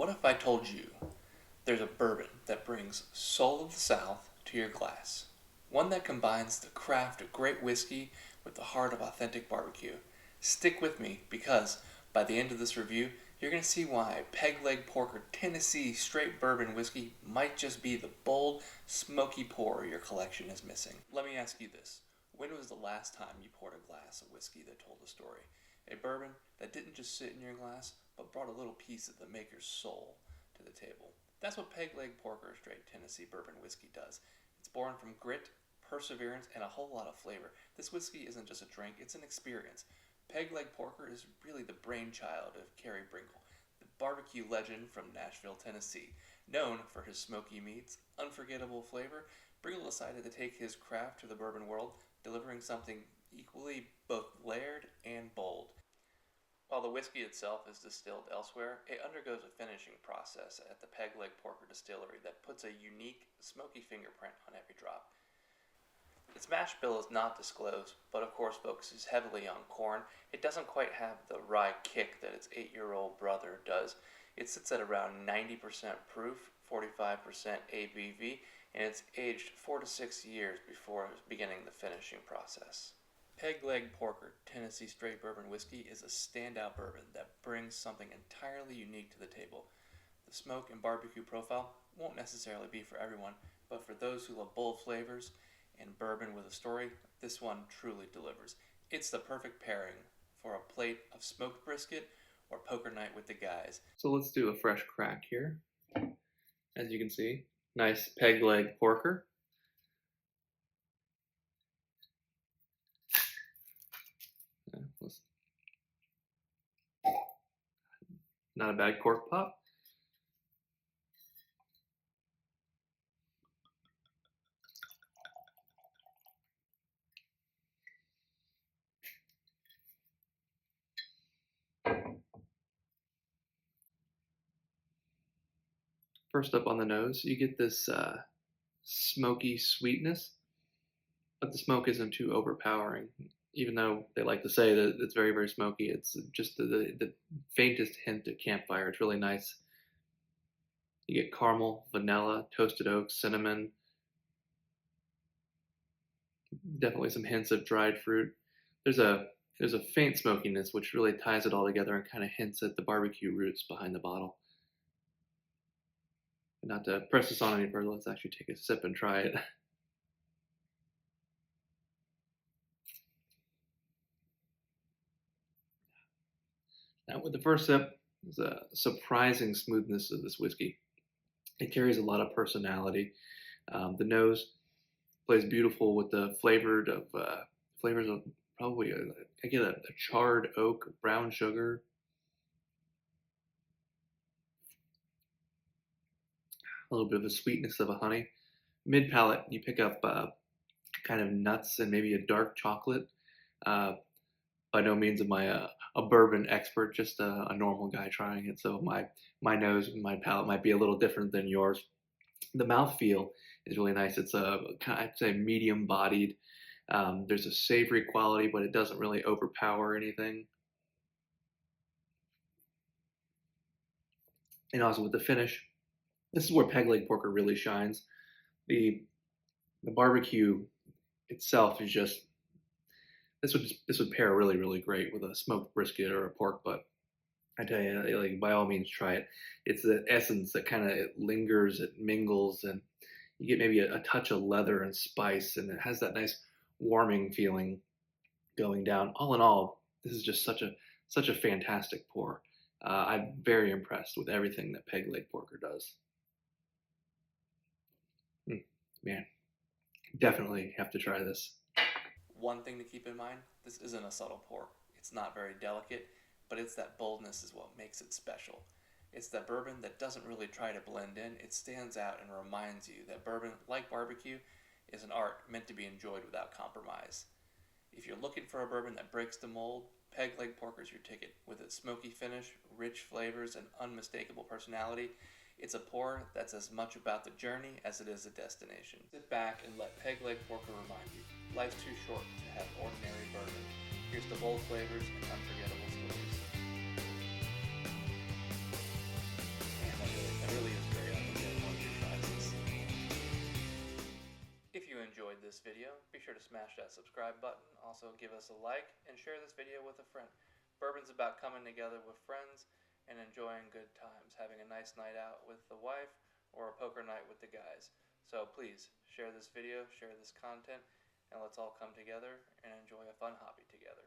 What if I told you there's a bourbon that brings soul of the South to your glass? One that combines the craft of great whiskey with the heart of authentic barbecue. Stick with me because by the end of this review, you're going to see why Peg Leg Porker Tennessee Straight Bourbon Whiskey might just be the bold, smoky pour your collection is missing. Let me ask you this. When was the last time you poured a glass of whiskey that told a story? A bourbon that didn't just sit in your glass, but brought a little piece of the maker's soul to the table. That's what Peg Leg Porker Straight Tennessee Bourbon Whiskey does. It's born from grit, perseverance, and a whole lot of flavor. This whiskey isn't just a drink, it's an experience. Peg Leg Porker is really the brainchild of Kerry Bringle, the barbecue legend from Nashville, Tennessee. Known for his smoky meats, unforgettable flavor, Bringle decided to take his craft to the bourbon world, delivering something equally both layered and bold. While the whiskey itself is distilled elsewhere, it undergoes a finishing process at the Peg Leg Porker distillery that puts a unique, smoky fingerprint on every drop. Its mash bill is not disclosed, but of course focuses heavily on corn. It doesn't quite have the rye kick that its 8-year-old brother does. It sits at around 90% proof, 45% ABV, and it's aged 4 to 6 years before beginning the finishing process. Peg Leg Porker Tennessee Straight Bourbon Whiskey is a standout bourbon that brings something entirely unique to the table. The smoke and barbecue profile won't necessarily be for everyone, but for those who love bold flavors and bourbon with a story, this one truly delivers. It's the perfect pairing for a plate of smoked brisket or poker night with the guys. So let's do a fresh crack here. As you can see, nice Peg Leg Porker. Not a bad cork pop. First up on the nose, you get this smoky sweetness, but the smoke isn't too overpowering. Even though they like to say that it's very, very smoky, it's just the faintest hint of campfire. It's really nice. You get caramel, vanilla, toasted oak, cinnamon, definitely some hints of dried fruit. There's a faint smokiness which really ties it all together and kind of hints at the barbecue roots behind the bottle. Not to press this on any further, let's actually take a sip and try it. Now with the first sip, there's a surprising smoothness of this whiskey. It carries a lot of personality. The nose plays beautiful with the flavors of probably I get a charred oak, brown sugar, a little bit of the sweetness of a honey. Mid palate, you pick up kind of nuts and maybe a dark chocolate. By no means am I a bourbon expert, just a normal guy trying it. So my nose and my palate might be a little different than yours. The mouthfeel is really nice. It's I'd say medium bodied. There's a savory quality, but it doesn't really overpower anything. And also with the finish, this is where Peg Leg Porker really shines. The barbecue itself is just this would pair really, really great with a smoked brisket or a pork butt. I tell you, like, by all means, try it. It's the essence that kind of lingers, it mingles, and you get maybe a touch of leather and spice, and it has that nice warming feeling going down. All in all, this is just such a fantastic pour. I'm very impressed with everything that Peg Leg Porker does. Man, definitely have to try this. One thing to keep in mind, this isn't a subtle pour. It's not very delicate, but it's that boldness is what makes it special. It's that bourbon that doesn't really try to blend in. It stands out and reminds you that bourbon, like barbecue, is an art meant to be enjoyed without compromise. If you're looking for a bourbon that breaks the mold, Peg Leg Porker is your ticket. With its smoky finish, rich flavors, and unmistakable personality, it's a pour that's as much about the journey as it is a destination. Sit back and let Peg Leg Porker remind you, life's too short to have ordinary bourbon. Here's the bold flavors and unforgettable stories. Man, smash that subscribe button. Also give us a like and share this video with a friend. Bourbon's about coming together with friends and enjoying good times, having a nice night out with the wife or a poker night with the guys. So please share this video, share this content, and let's all come together and enjoy a fun hobby together.